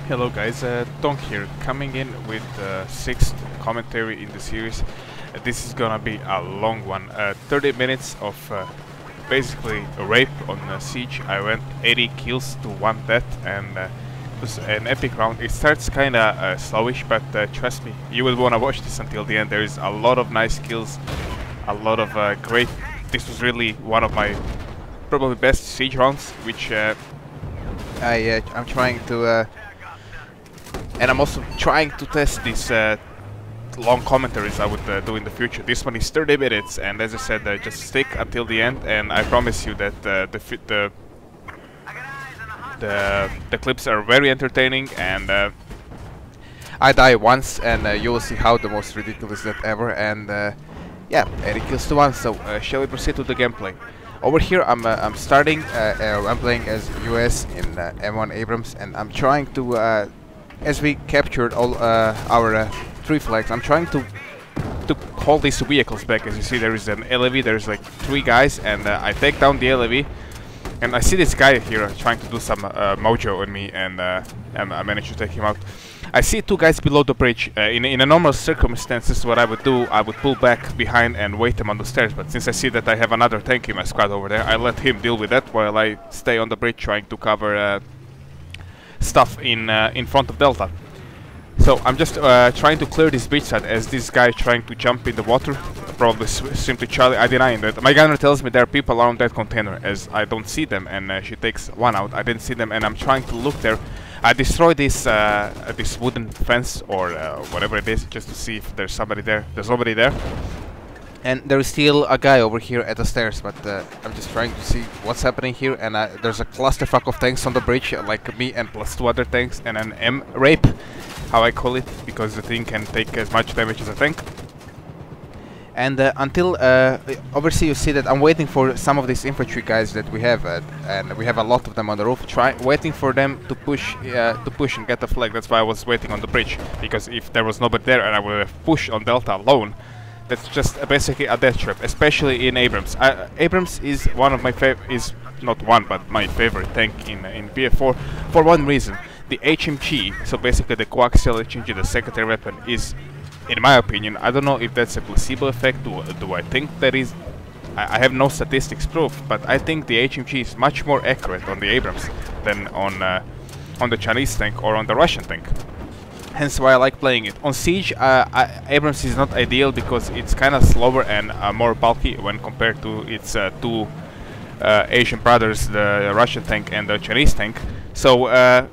Hello guys, Donk here, coming in with the 6th commentary in the series. This is gonna be a long one, 30 minutes of basically a rape on Siege. I went 80 kills to 1 death, and it was an epic round. It starts kinda slowish, but trust me, you will wanna watch this until the end. There is a lot of nice kills, a lot of great... This was really one of my probably best Siege rounds, which I'm trying to... and I'm also trying to test these long commentaries I would do in the future. This one is 30 minutes, and as I said, just stick until the end, and I promise you that the clips are very entertaining, and I die once, and you will see how the most ridiculous that ever, and yeah, 80 kills to 1, so shall we proceed to the gameplay? Over here I'm starting, I'm playing as US in M1 Abrams, and I'm trying to as we captured all our 3 flags, I'm trying to hold these vehicles back. As you see, there is an LAV, there's like 3 guys, and I take down the LAV, and I see this guy here trying to do some mojo on me, and I managed to take him out. I see 2 guys below the bridge. In a normal circumstances, what I would do, I would pull back behind and wait them on the stairs, but since I see that I have another tank in my squad over there, I let him deal with that while I stay on the bridge trying to cover stuff in front of Delta. So I'm just trying to clear this beach side as this guy is trying to jump in the water, probably simply Charlie. I deny that. My gunner tells me there are people around that container as I don't see them, and she takes one out. I didn't see them, and I'm trying to look there. I destroyed this this wooden fence or whatever it is just to see if there's somebody there. There's nobody there. And there is still a guy over here at the stairs, but I'm just trying to see what's happening here, and there's a clusterfuck of tanks on the bridge, like me and plus 2 other tanks, and an M-rape, how I call it, because the thing can take as much damage as a tank. And until obviously you see that I'm waiting for some of these infantry guys that we have, and we have a lot of them on the roof, waiting for them to push and get the flag. That's why I was waiting on the bridge, because if there was nobody there and I would have pushed on Delta alone, that's just basically a death trap, especially in Abrams. Abrams is one of my is not one, but my favorite tank in BF4 for one reason. The HMG, so basically the coaxial HMG, the secondary weapon, is, in my opinion, I don't know if that's a placebo effect. Do I think that is? I have no statistics proof, but I think the HMG is much more accurate on the Abrams than on the Chinese tank or on the Russian tank. Hence why I like playing it. On Siege, Abrams is not ideal because it's kind of slower and more bulky when compared to its 2 Asian brothers, the Russian tank and the Chinese tank. So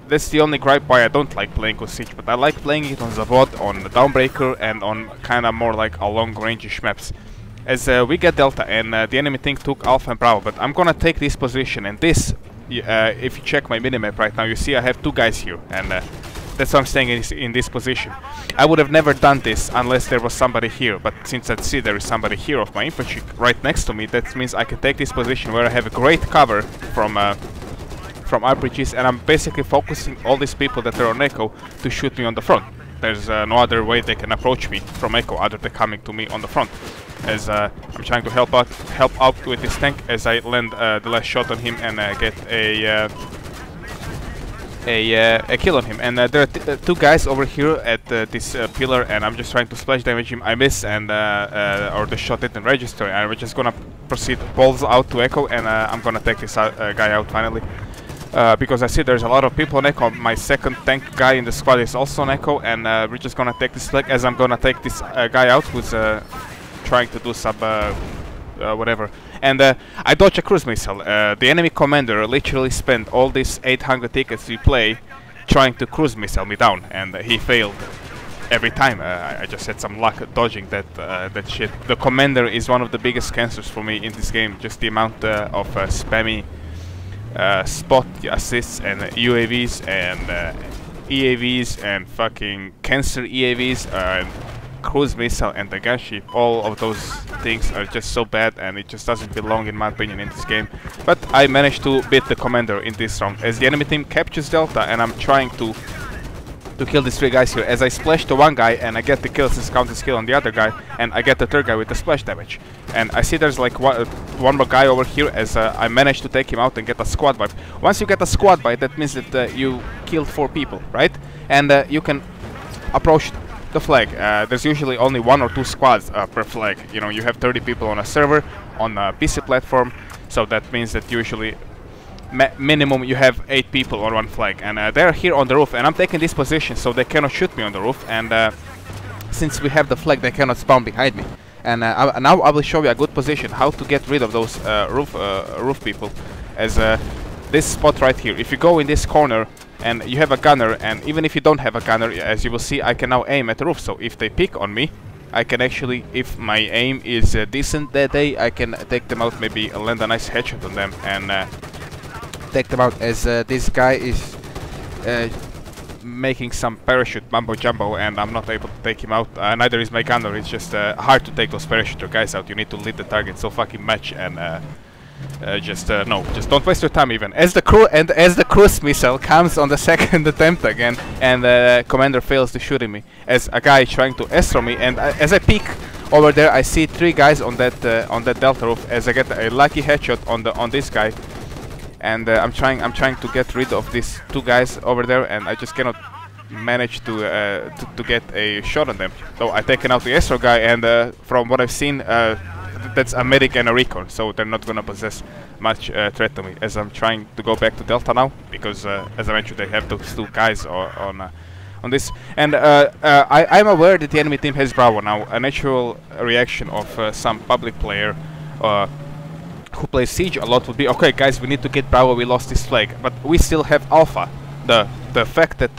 that's the only gripe why I don't like playing on Siege, but I like playing it on Zavod, on the Dawnbreaker, and on kind of more like a long-range maps. As we get Delta, and the enemy tank took Alpha and Bravo, but I'm gonna take this position, and this, if you check my minimap right now, you see I have 2 guys here, and that's why I'm staying in this position. I would have never done this unless there was somebody here, but since I see there is somebody here of my infantry right next to me, that means I can take this position where I have a great cover from RPGs, and I'm basically focusing all these people that are on Echo to shoot me on the front. There's no other way they can approach me from Echo other than coming to me on the front. As I'm trying to help out with this tank as I land the last shot on him and get a kill on him, and there are 2 guys over here at this pillar, and I'm just trying to splash damage him. I miss, and or the shot didn't register, and we're just gonna proceed balls out to Echo, and I'm gonna take this guy out finally, because I see there's a lot of people on Echo. My second tank guy in the squad is also on Echo, and we're just gonna take this flag as I'm gonna take this guy out who's trying to do some whatever. And I dodge a cruise missile. The enemy commander literally spent all these 800 tickets we play trying to cruise missile me down, and he failed every time. I just had some luck dodging that shit. The commander is one of the biggest cancers for me in this game. Just the amount of spammy spot assists and UAVs and EAVs and fucking cancer EAVs and cruise missile and the gunship. All of those things are just so bad, and it just doesn't belong, in my opinion, in this game. But I managed to beat the commander in this round as the enemy team captures Delta, and I'm trying to to kill these 3 guys here, as I splash to one guy and I get the kill since counter skill on the other guy, and I get the 3rd guy with the splash damage. And I see there's like one more guy over here, as I managed to take him out and get a squad wipe. Once you get a squad wipe, that means that you killed 4 people, right? And you can approach the flag. There's usually only 1 or 2 squads per flag. You know, you have 30 people on a server, on a PC platform, so that means that usually minimum you have 8 people on one flag, and they're here on the roof, and I'm taking this position so they cannot shoot me on the roof, and since we have the flag, they cannot spawn behind me. And now I will show you a good position how to get rid of those roof people, as this spot right here. If you go in this corner and you have a gunner, and even if you don't have a gunner, as you will see, I can now aim at the roof. So if they pick on me, I can actually, if my aim is decent that day, I can take them out, maybe land a nice headshot on them and take them out, as this guy is making some parachute mumbo jumbo and I'm not able to take him out. Neither is my gunner. It's just hard to take those parachuter guys out. You need to lead the target so fucking much, and just don't waste your time. Even as the cruise missile comes on the 2nd attempt again, and the commander fails to shoot me, as a guy trying to astro me, and as I peek over there, I see 3 guys on that delta roof, as I get a lucky headshot on this guy. And I'm trying to get rid of these 2 guys over there, and I just cannot manage to get a shot on them. So I taken out the Astro guy, and from what I've seen, that's a medic and a recon, so they're not gonna possess much threat to me. As I'm trying to go back to Delta now, because as I mentioned, they have those 2 guys on this. And I'm aware that the enemy team has Bravo now. A natural reaction of some public player who plays Siege a lot would be, okay guys, we need to get Bravo, we lost this flag, but we still have Alpha. The fact that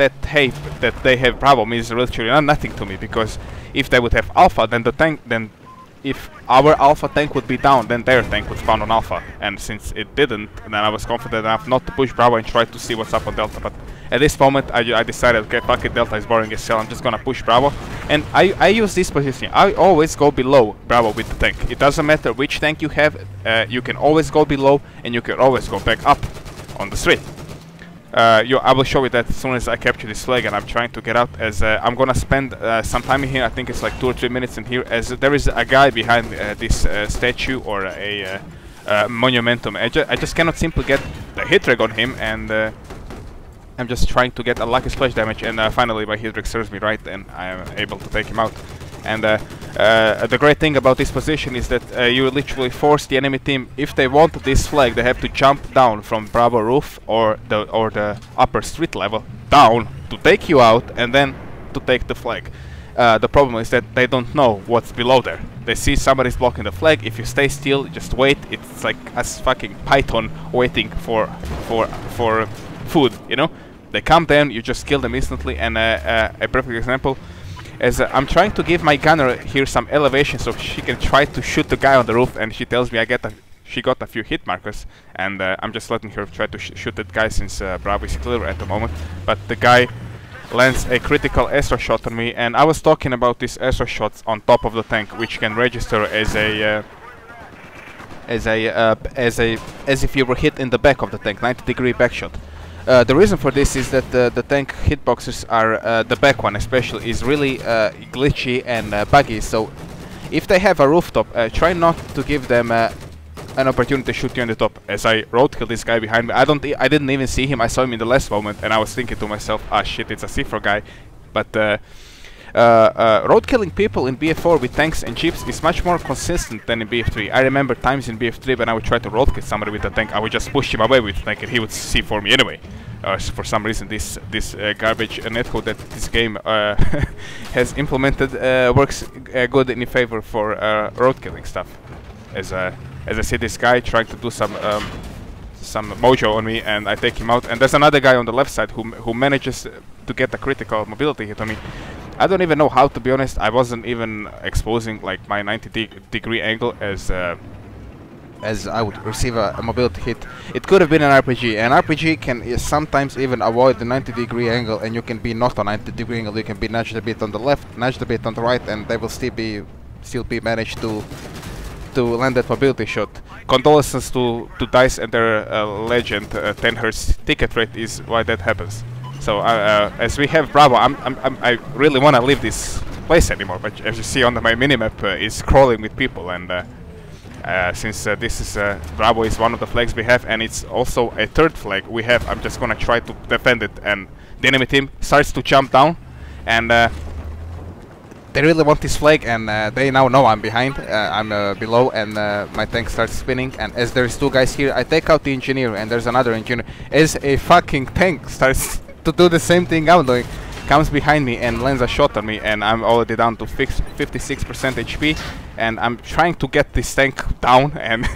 they have Bravo means literally nothing to me, because if they would have Alpha, then if our Alpha tank would be down, then their tank would spawn on Alpha, and since it didn't, then I was confident enough not to push Bravo and try to see what's up on Delta. But at this moment I decided, okay, fuck it, Delta is boring as hell, I'm just gonna push Bravo, and I use this position. I always go below Bravo with the tank. It doesn't matter which tank you have, you can always go below, and you can always go back up on the street. I will show you that as soon as I capture this flag, and I'm trying to get out, as I'm gonna spend some time in here. I think it's like 2 or 3 minutes in here, as there is a guy behind this statue or a monumentum. I just cannot simply get the hit reg on him, and I'm just trying to get a lucky splash damage, and finally my hit reg serves me right, and I am able to take him out. And the great thing about this position is that you literally force the enemy team, if they want this flag, they have to jump down from Bravo roof or the upper street level down to take you out, and then to take the flag. The problem is that they don't know what's below there. They see somebody's blocking the flag. If you stay still, just wait. It's like a fucking python waiting for food, you know? They come down, you just kill them instantly. And a perfect example, as I'm trying to give my gunner here some elevation so she can try to shoot the guy on the roof, and she tells me she got a few hit markers, and I'm just letting her try to shoot that guy, since Bravo is clear at the moment. But the guy lands a critical Astro shot on me, and I was talking about these Astro shots on top of the tank, which can register as if you were hit in the back of the tank, 90-degree back shot. The reason for this is that the tank hitboxes are, the back one especially, is really glitchy and buggy. So if they have a rooftop, try not to give them an opportunity to shoot you on the top. As I roadkill this guy behind me, I didn't even see him. I saw him in the last moment, and I was thinking to myself, ah shit, it's a C4 guy. But roadkilling people in BF4 with tanks and jeeps is much more consistent than in BF3. I remember times in BF3 when I would try to roadkill somebody with a tank, I would just push him away with the tank, and he would C4 me anyway. For some reason, this garbage netcode that this game has implemented works good in favor for roadkilling stuff. As I see this guy trying to do some mojo on me, and I take him out. And there's another guy on the left side who manages to get a critical mobility hit on me. I don't even know how, to be honest. I wasn't even exposing like my 90-degree angle, as I would receive a mobility hit. It could have been an RPG. An RPG can sometimes even avoid the 90-degree angle, and you can be not a 90-degree angle. You can be nudged a bit on the left, nudged a bit on the right, and they will still be managed to land that mobility shot. Condolences to DICE and their legend 10 Hz ticket rate is why that happens. So as we have Bravo, I really want to leave this place anymore. But as you see on my minimap, it's crawling with people, and since this is Bravo is one of the flags we have, and it's also a third flag we have, I'm just gonna try to defend it. And the enemy team starts to jump down, and they really want this flag, and they now know I'm behind, I'm below, and my tank starts spinning. And as there's two guys here, I take out the engineer, and there's another engineer. As a fucking tank starts to do the same thing I'm doing, comes behind me and lands a shot on me, and I'm already down to 56% HP, and I'm trying to get this tank down, and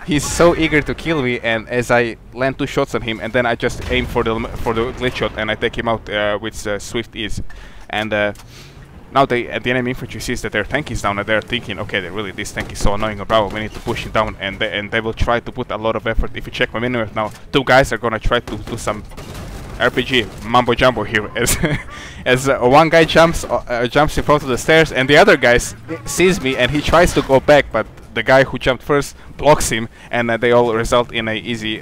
he's so eager to kill me. And as I land 2 shots on him, and then I just aim for the glitch shot, and I take him out with swift ease. And now the enemy infantry sees that their tank is down, and they're thinking, okay, this tank is so annoying on Bravo, we need to push him down, and they will try to put a lot of effort. If you check my minimap now, 2 guys are gonna try to do some RPG mumbo jumbo here, as one guy jumps in front of the stairs, and the other guy sees me, and he tries to go back, but the guy who jumped first blocks him, and they all result in a easy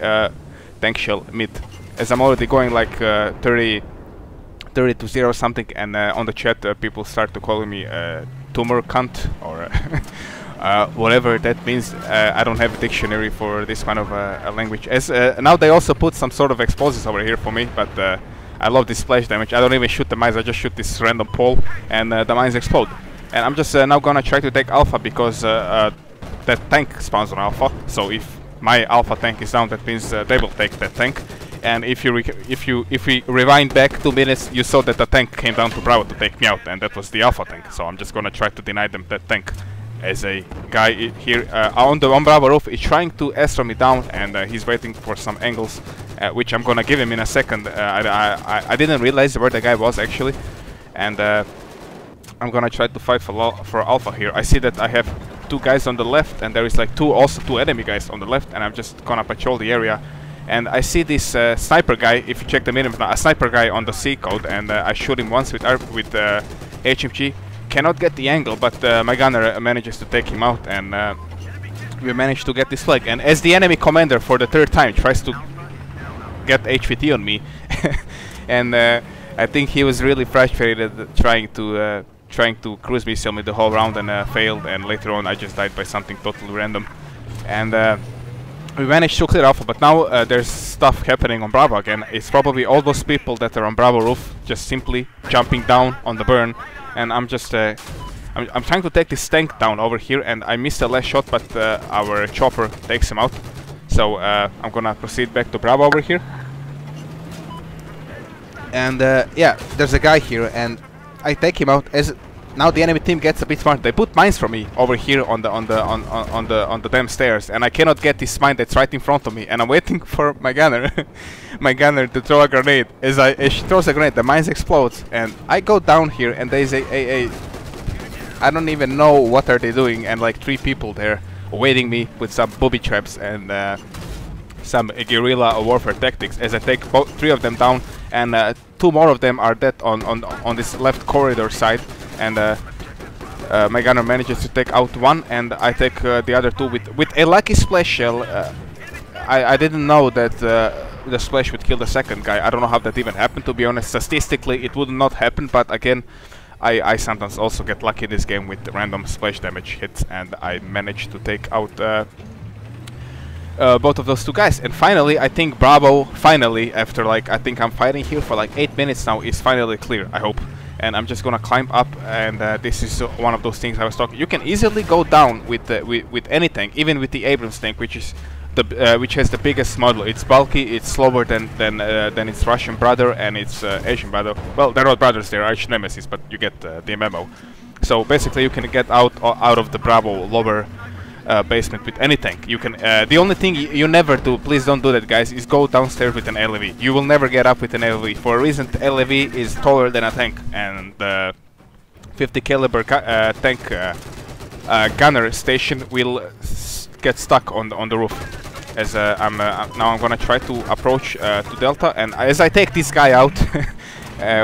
tank shell mid. As I'm already going like 30 to 0 something, and on the chat people start to call me tumor cunt or whatever that means. I don't have a dictionary for this kind of a language. As now they also put some sort of explosives over here for me, but I love this splash damage. I don't even shoot the mines, I just shoot this random pole, and the mines explode. And I'm just now gonna try to take Alpha, because that tank spawns on Alpha. So if my Alpha tank is down, that means they will take that tank. And if we rewind back 2 minutes, you saw that the tank came down to Bravo to take me out, and that was the Alpha tank. So I'm just gonna try to deny them that tank. As a guy here on Bravo roof is trying to astro me down, and he's waiting for some angles, which I'm gonna give him in a second. I didn't realize where the guy was actually, and I'm gonna try to fight for Alpha here. I see that I have 2 guys on the left, and there is like also two enemy guys on the left, and I'm just gonna patrol the area. And I see this sniper guy. If you check the minimap now, a sniper guy on the C code, and I shoot him once with HMG. Cannot get the angle, but my gunner manages to take him out, and we managed to get this flag. And as the enemy commander for the 3rd time tries to get HVT on me, and I think he was really frustrated trying to cruise missile me the whole round, and failed. And later on I just died by something totally random, and we managed to clear Alpha. But now there's stuff happening on Bravo again. It's probably all those people that are on Bravo roof just simply jumping down on the burn. And I'm just I'm trying to take this tank down over here, and I missed the last shot, but our chopper takes him out. So I'm gonna proceed back to Bravo over here. And yeah, there's a guy here, and I take him out. As now the enemy team gets a bit smart. They put mines for me over here on the damn stairs, and I cannot get this mine that's right in front of me. And I'm waiting for my gunner, my gunner to throw a grenade. As she throws a grenade, the mines explodes, and I go down here, and there's I don't even know what are they doing, and like 3 people there awaiting me with some booby traps and some guerrilla warfare tactics. As I take 3 of them down, and 2 more of them are dead on this left corridor side. And my gunner manages to take out 1, and I take the other 2 with a lucky splash shell. I didn't know that the splash would kill the 2nd guy. I don't know how that even happened, to be honest. Statistically, it would not happen, but again, I sometimes also get lucky in this game with random splash damage hits, and I managed to take out both of those 2 guys. And finally, I think Bravo, finally, after like, I think I'm fighting here for like 8 minutes now, is finally clear, I hope. And I'm just gonna climb up, and this is one of those things I was talking. You can easily go down with any tank, even with the Abrams tank, which is which has the biggest model. It's bulky, it's slower than its Russian brother and its Asian brother. Well, they're not brothers, they're arch nemesis, but you get the memo. So basically, you can get out of the Bravo lower basement with any tank. You can. The only thing you never do, please don't do that, guys, is go downstairs with an LAV. You will never get up with an LAV. For a reason, the LAV is taller than a tank, and the 50 caliber tank gunner station will get stuck on the roof. As now I'm gonna try to approach to Delta, and as I take this guy out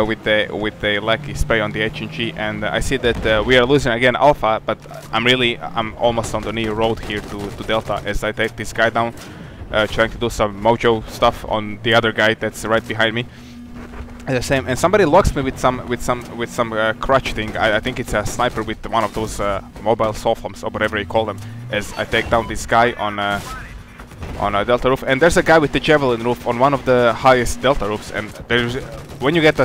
with the lucky spray on the HNG, and I see that we are losing again Alpha, but I'm almost on the near road here to Delta as I take this guy down, trying to do some mojo stuff on the other guy that's right behind me. The same, and somebody locks me with some crutch thing. I think it's a sniper with one of those mobile softbombs or whatever you call them. As I take down this guy on a delta roof, and there's a guy with the javelin roof on one of the highest delta roofs. And there's when you get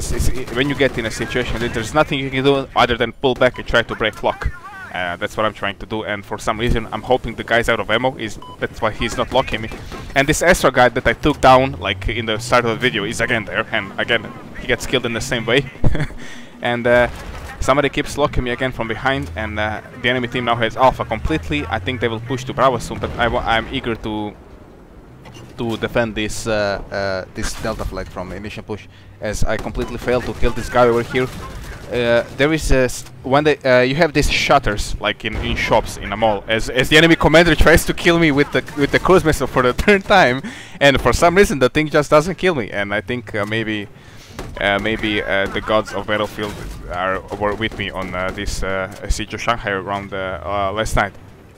in a situation that there's nothing you can do other than pull back and try to break lock. That's what I'm trying to do, and for some reason I'm hoping the guy's out of ammo. That's why he's not locking me. And this Astra guy that I took down, like in the start of the video, is again there, and again he gets killed in the same way. And somebody keeps locking me again from behind, and the enemy team now has Alpha completely. I think they will push to Bravo soon, but I'm eager to defend this this Delta flag from the initial push, as I completely failed to kill this guy over here. There is when you have these shutters like in shops in a mall, as the enemy commander tries to kill me with the cruise missile for the third time, and for some reason the thing just doesn't kill me. And I think maybe the gods of Battlefield were with me on this Siege of Shanghai around last night,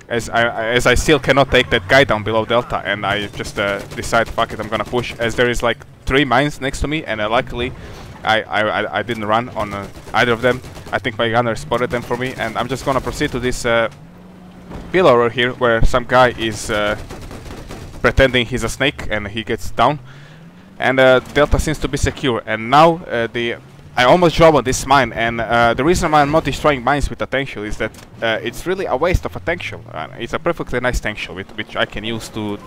as I still cannot take that guy down below Delta, and I just decide, fuck it, I'm gonna push, as there is like 3 mines next to me, and luckily I didn't run on either of them. I think my gunner spotted them for me, and I'm just gonna proceed to this pillar over here where some guy is pretending he's a snake, and he gets down, and Delta seems to be secure. And now I almost drove on this mine, and the reason why I'm not destroying mines with a tank shell is that it's really a waste of a tank shell. It's a perfectly nice tank shell which I can use to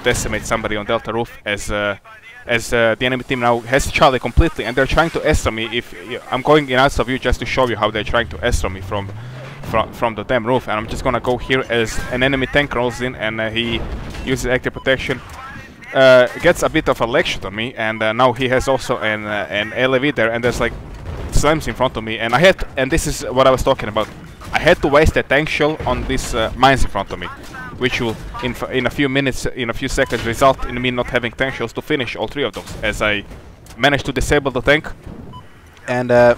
decimate somebody on Delta roof, as the enemy team now has Charlie completely, and they're trying to Astra me. If I'm going in outside view just to show you how they're trying to Astra me from the damn roof, and I'm just gonna go here as an enemy tank rolls in, and he uses active protection, gets a bit of a leg shot on me, and now he has also an LAV there, and there's like slams in front of me, and and this is what I was talking about. I had to waste a tank shell on these mines in front of me, which will in a few minutes, in a few seconds, result in me not having tank shells to finish all 3 of those, as I managed to disable the tank. And the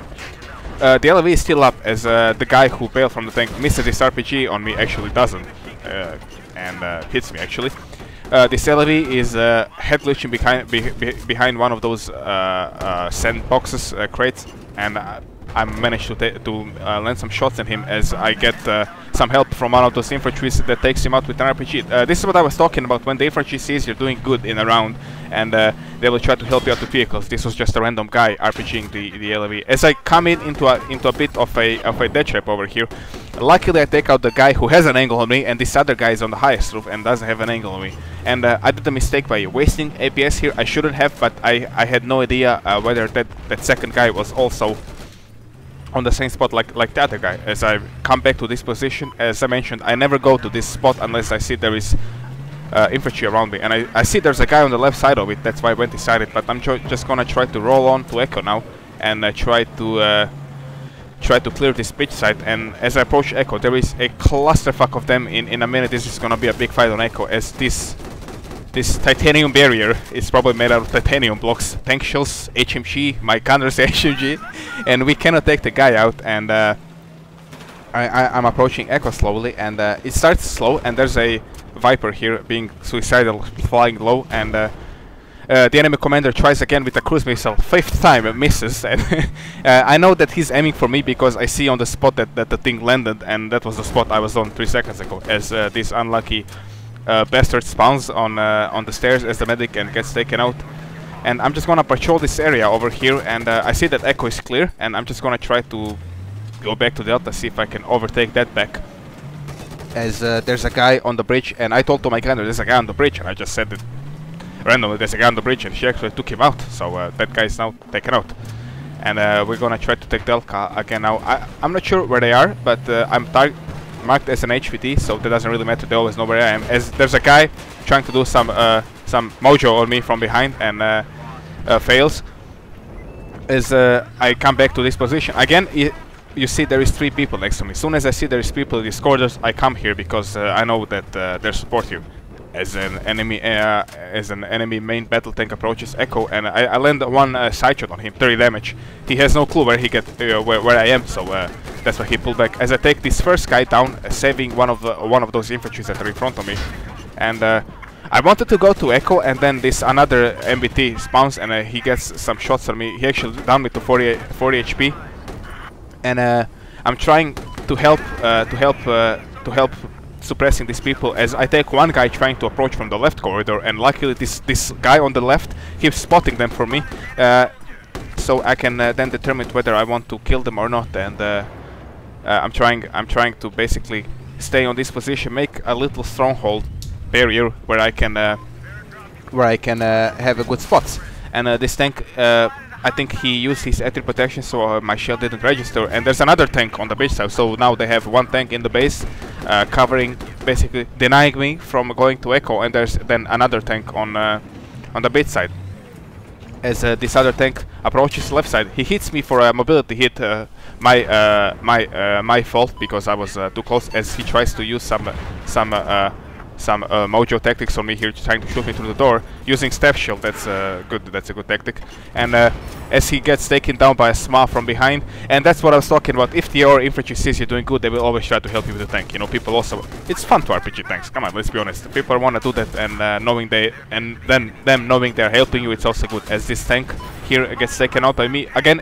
LAV is still up, as the guy who bailed from the tank misses this RPG on me, actually doesn't, and hits me actually. This LAV is head glitching behind one of those sand boxes, crates, and I managed to land some shots at him, as I get some help from one of those infantries that takes him out with an RPG. This is what I was talking about, when the infantry sees you're doing good in a round, and they will try to help you out with vehicles. This was just a random guy RPGing the LAV. As I come into a bit of a death trap over here, luckily I take out the guy who has an angle on me, and this other guy is on the highest roof and doesn't have an angle on me. And I did a mistake by wasting APS here. I shouldn't have, but I had no idea whether that second guy was also on the same spot like the other guy. As I come back to this position, as I mentioned, I never go to this spot unless I see there is infantry around me, and I see there's a guy on the left side of it. That's why I went inside it, but I'm just gonna try to roll on to Echo now, and try to clear this pitch site. And as I approach Echo, there is a clusterfuck of them. In a minute this is gonna be a big fight on Echo, as this titanium barrier is probably made out of titanium blocks, tank shells, HMG, my gunner's HMG, and we cannot take the guy out. And I'm approaching Echo slowly, and it starts slow, and there's a Viper here being suicidal, flying low, and the enemy commander tries again with a cruise missile, 5th time, it misses. And I know that he's aiming for me because I see on the spot that the thing landed, and that was the spot I was on 3 seconds ago, as this unlucky bastard spawns on the stairs as the medic and gets taken out. And I'm just gonna patrol this area over here, and I see that Echo is clear, and I'm just gonna try to go back to Delta, see if I can overtake that back. As there's a guy on the bridge, and I told to my gunner there's a guy on the bridge, and I just said it randomly, there's a guy on the bridge, and she actually took him out. So that guy is now taken out, and we're gonna try to take Delta again now. I'm not sure where they are, but I'm marked as an HVT, so that doesn't really matter. They always know where I am. As there's a guy trying to do some mojo on me from behind, and fails. As I come back to this position again, you see there is 3 people next to me. As soon as I see there is people in these corridors, I come here because I know that there's support here. As an enemy main battle tank approaches Echo, and I land one side shot on him, 30 damage. He has no clue where he get where I am, so that's why he pulled back. As I take this first guy down, saving one of those infantry that are in front of me, and I wanted to go to Echo, and then this another MBT spawns, and he gets some shots on me. He actually downed me to 40 HP, and I'm trying to help suppressing these people, as I take one guy trying to approach from the left corridor, and luckily this guy on the left keeps spotting them for me, so I can then determine whether I want to kill them or not. And I'm trying to basically stay on this position, make a little stronghold barrier where I can have a good spots. And this tank, I think he used his ether protection, so my shield didn't register. And there's another tank on the base side, so now they have one tank in the base, covering, basically denying me from going to Echo, and there's then another tank on the base side. As this other tank approaches left side, he hits me for a mobility hit. My fault, because I was too close, as he tries to use some mojo tactics on me here, trying to shoot me through the door using staff shield. That's a good tactic. And as he gets taken down by a SMA from behind, and that's what I was talking about. If the AR infantry sees you doing good, they will always try to help you with the tank. You know, people also, it's fun to RPG tanks. Come on, let's be honest. People want to do that, and knowing then them knowing they're helping you, it's also good. As this tank here gets taken out by me again.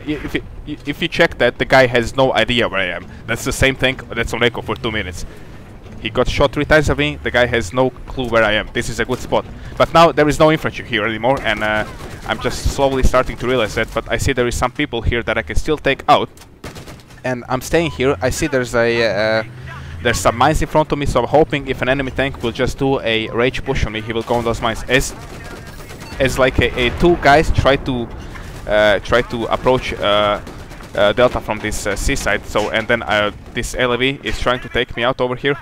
If you check that, the guy has no idea where I am. That's the same tank that's on Echo for 2 minutes. He got shot 3 times by me. The guy has no clue where I am. This is a good spot. But now there is no infantry here anymore, and I'm just slowly starting to realize that. But I see there is some people here that I can still take out, and I'm staying here. I see there's some mines in front of me, so I'm hoping if an enemy tank will just do a rage push on me, he will go on those mines. As like two guys try to approach Delta from this seaside. So, and then this LAV is trying to take me out over here.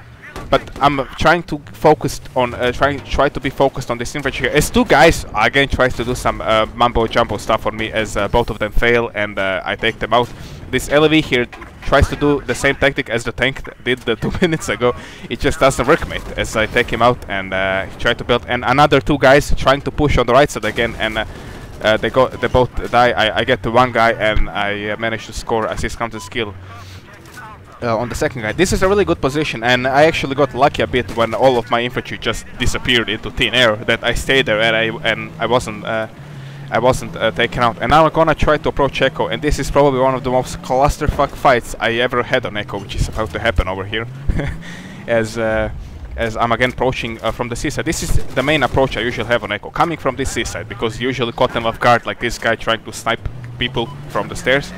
But I'm trying to focus on try to be focused on this infantry here. As two guys again tries to do some mumbo jumbo stuff on me, as both of them fail, and I take them out. This LAV here tries to do the same tactic as the tank did 2 minutes ago. It just doesn't work, mate. As I take him out, and he tried to build, and another two guys trying to push on the right side again, and they both die. I get to one guy, and I manage to score assist counter skill on the second guy. This is a really good position, and I actually got lucky a bit when all of my infantry just disappeared into thin air, that I stayed there, and I wasn't taken out. And now I'm gonna try to approach Echo, and this is probably one of the most clusterfuck fights I ever had on Echo, which is about to happen over here. as I'm again approaching from the seaside. This is the main approach I usually have on Echo, coming from this seaside, because usually caught them off guard, like this guy trying to snipe people from the stairs.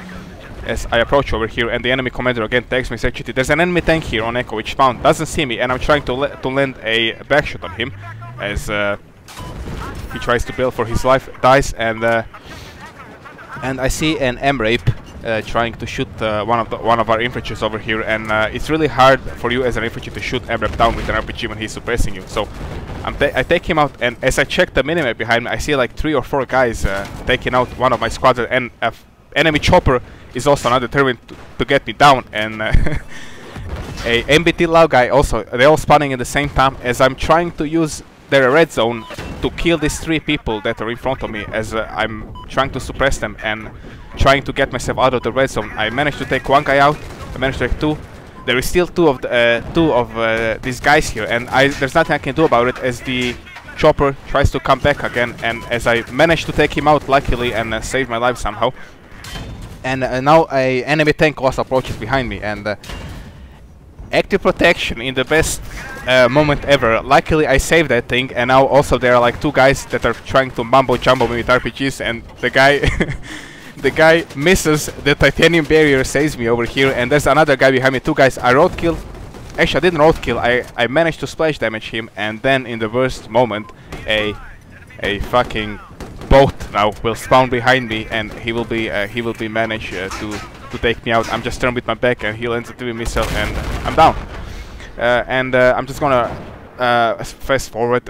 As I approach over here, and the enemy commander again takes me HT. There's an enemy tank here on Echo which spawned, doesn't see me, and I'm trying to land a backshot on him, as he tries to bail for his life, dies, and I see an M-Rape trying to shoot one of our infantry over here, and it's really hard for you as an infantry to shoot M-Rape down with an RPG when he's suppressing you. So I take him out, and as I check the minimap behind me, I see like 3 or 4 guys taking out one of my squadron, and enemy chopper is also not determined to get me down, and a MBT Lao guy also. They're all spawning at the same time, as I'm trying to use their red zone to kill these 3 people that are in front of me, as I'm trying to suppress them and trying to get myself out of the red zone. I managed to take one guy out. I managed to take 2. There is still two of these guys here, and there's nothing I can do about it, as the chopper tries to come back again, and as I managed to take him out luckily and save my life somehow. And now a enemy tank also approaches behind me, and active protection in the best moment ever. Luckily I saved that thing, and now also there are like 2 guys that are trying to mumbo jumbo me with RPGs, and the guy the guy misses the titanium barrier, saves me over here, and there's another guy behind me. 2 guys. I roadkill. Actually, I didn't roadkill. I managed to splash damage him, and then in the worst moment, a fucking boat now will spawn behind me, and he will be managed to take me out. I'm just turned with my back, and he lands a TV missile, and I'm down. I'm just gonna fast forward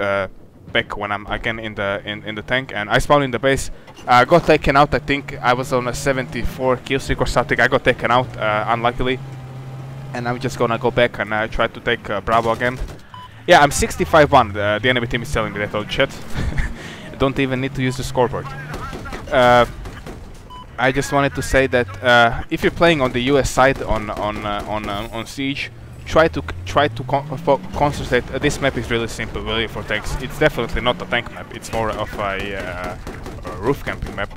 back when I'm again in the tank, and I spawn in the base. I got taken out. I think I was on a 74 kill streak or something. I got taken out unluckily, and I'm just gonna go back and try to take Bravo again. Yeah, I'm 65-1. The enemy team is telling me that on chat. Don't even need to use the scoreboard. I just wanted to say that if you're playing on the US side on Siege, try to concentrate. This map is really simple, really for tanks. It's definitely not a tank map. It's more of a roof camping map.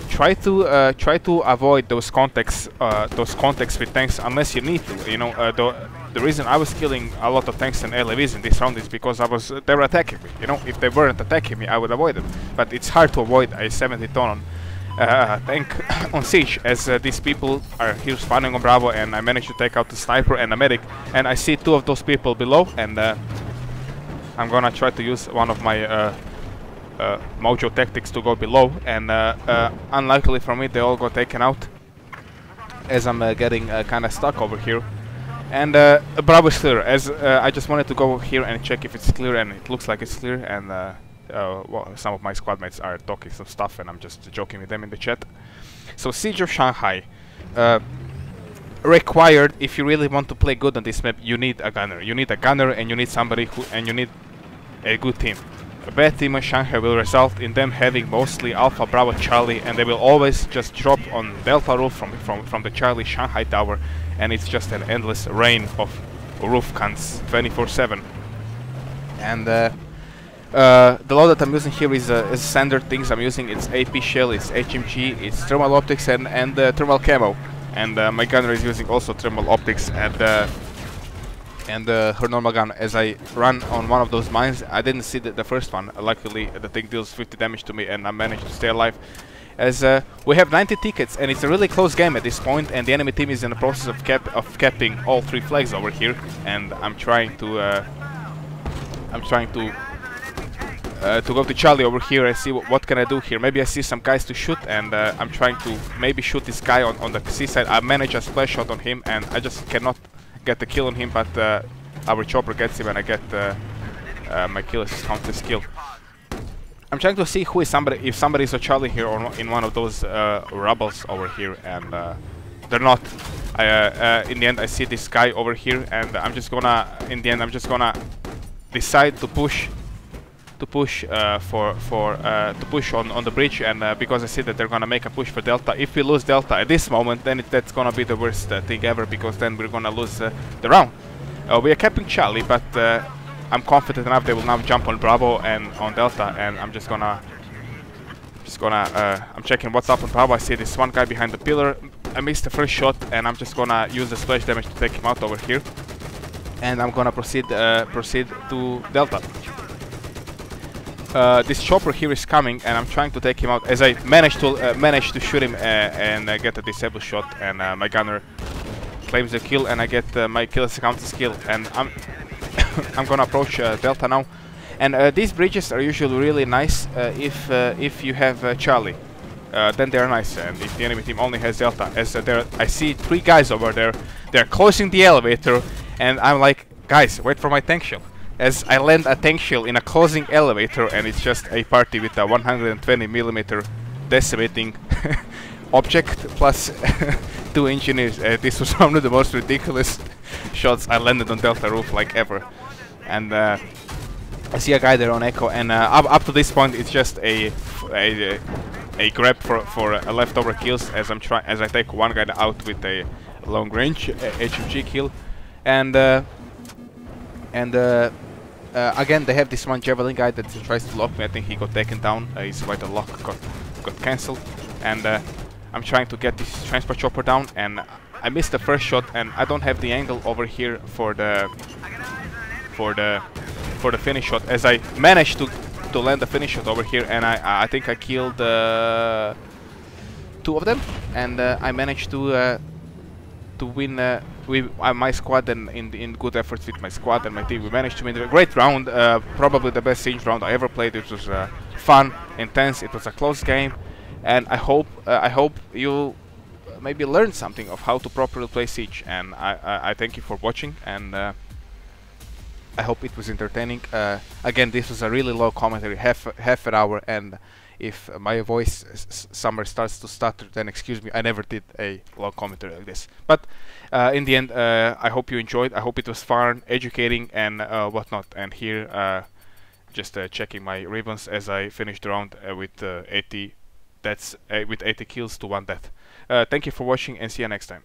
Try to avoid those contacts with tanks unless you need to. You know, the reason I was killing a lot of tanks and LAVs in this round is because they were attacking me. You know, if they weren't attacking me, I would avoid them. But it's hard to avoid a 70-ton tank on Siege, as these people are here spawning on Bravo, and I managed to take out the sniper and a medic, and I see 2 of those people below, and I'm gonna try to use one of my mojo tactics to go below, and unluckily for me they all got taken out, as I'm getting kinda stuck over here. And Bravo is clear, as I just wanted to go here and check if it's clear, and it looks like it's clear, and well, some of my squad mates are talking some stuff and I'm just joking with them in the chat. So Siege of Shanghai, required, if you really want to play good on this map, you need a gunner. You need a gunner, and you need somebody and you need a good team. A bad team on Shanghai will result in them having mostly Alpha, Bravo, Charlie, and they will always just drop on Delta roof from the Charlie Shanghai tower, and it's just an endless rain of roof cunts 24/7. And the load that I'm using here is standard things I'm using. It's AP shell, it's HMG, it's thermal optics, and thermal camo. And my gunner is using also thermal optics and her normal gun. As I run on one of those mines, I didn't see the first one. Luckily, the thing deals 50 damage to me, and I managed to stay alive. As we have 90 tickets, and it's a really close game at this point, and the enemy team is in the process of capping all 3 flags over here, and I'm trying to go to Charlie over here and see what can I do here. Maybe I see some guys to shoot, and I'm trying to maybe shoot this guy on the seaside. I manage a splash shot on him, and I just cannot get the kill on him, but our chopper gets him, and I get my kill assist countless kill. I'm trying to see who is if somebody is a Charlie here or in one of those rubbles over here, and they're not. In the end, I see this guy over here, and I'm just gonna decide to push on the bridge, and because I see that they're gonna make a push for Delta. If we lose Delta at this moment, then that's gonna be the worst thing ever, because then we're gonna lose the round. We are capping Charlie, but I'm confident enough they will now jump on Bravo and on Delta, and I'm I'm checking what's up on Bravo. I see this one guy behind the pillar. I missed the first shot, and I'm just gonna use the splash damage to take him out over here, and I'm gonna proceed to Delta. This chopper here is coming, and I'm trying to take him out, as I managed to shoot him and get a disable shot, and my gunner claims the kill, and I get my kill as a counter skill, and I'm gonna approach Delta now. And these bridges are usually really nice if you have Charlie. Then they're nice, and if the enemy team only has Delta, as I see 3 guys over there. They're closing the elevator, and I'm like, guys, wait for my tank shell. As I land a tank shell in a closing elevator, and it's just a party with a 120mm decimating object plus 2 engineers. This was one of the most ridiculous shots I landed on Delta roof like ever. And I see a guy there on Echo, and up to this point it's just a grab for leftover kills, as I take one guy out with a long range HMG kill, and again they have this one javelin guy that tries to lock me. I think he got taken down. His vital lock got cancelled, and I'm trying to get this transport chopper down, and I missed the first shot, and I don't have the angle over here for the finish shot, as I managed to land the finish shot over here, and I think I killed 2 of them, and I managed to win with my squad, and in good efforts with my squad and my team, we managed to win a great round. Probably the best Siege round I ever played. It was fun, intense. It was a close game, and I hope you maybe learned something of how to properly play Siege. And I thank you for watching, and I hope it was entertaining. Again, this was a really low commentary, half an hour, and if my voice somewhere starts to stutter, then excuse me. I never did a long commentary like this. But in the end, I hope you enjoyed. I hope it was fun, educating, and whatnot. And here, just checking my ribbons as I finished the round with 80 deaths, with 80 kills to 1 death. Thank you for watching, and see you next time.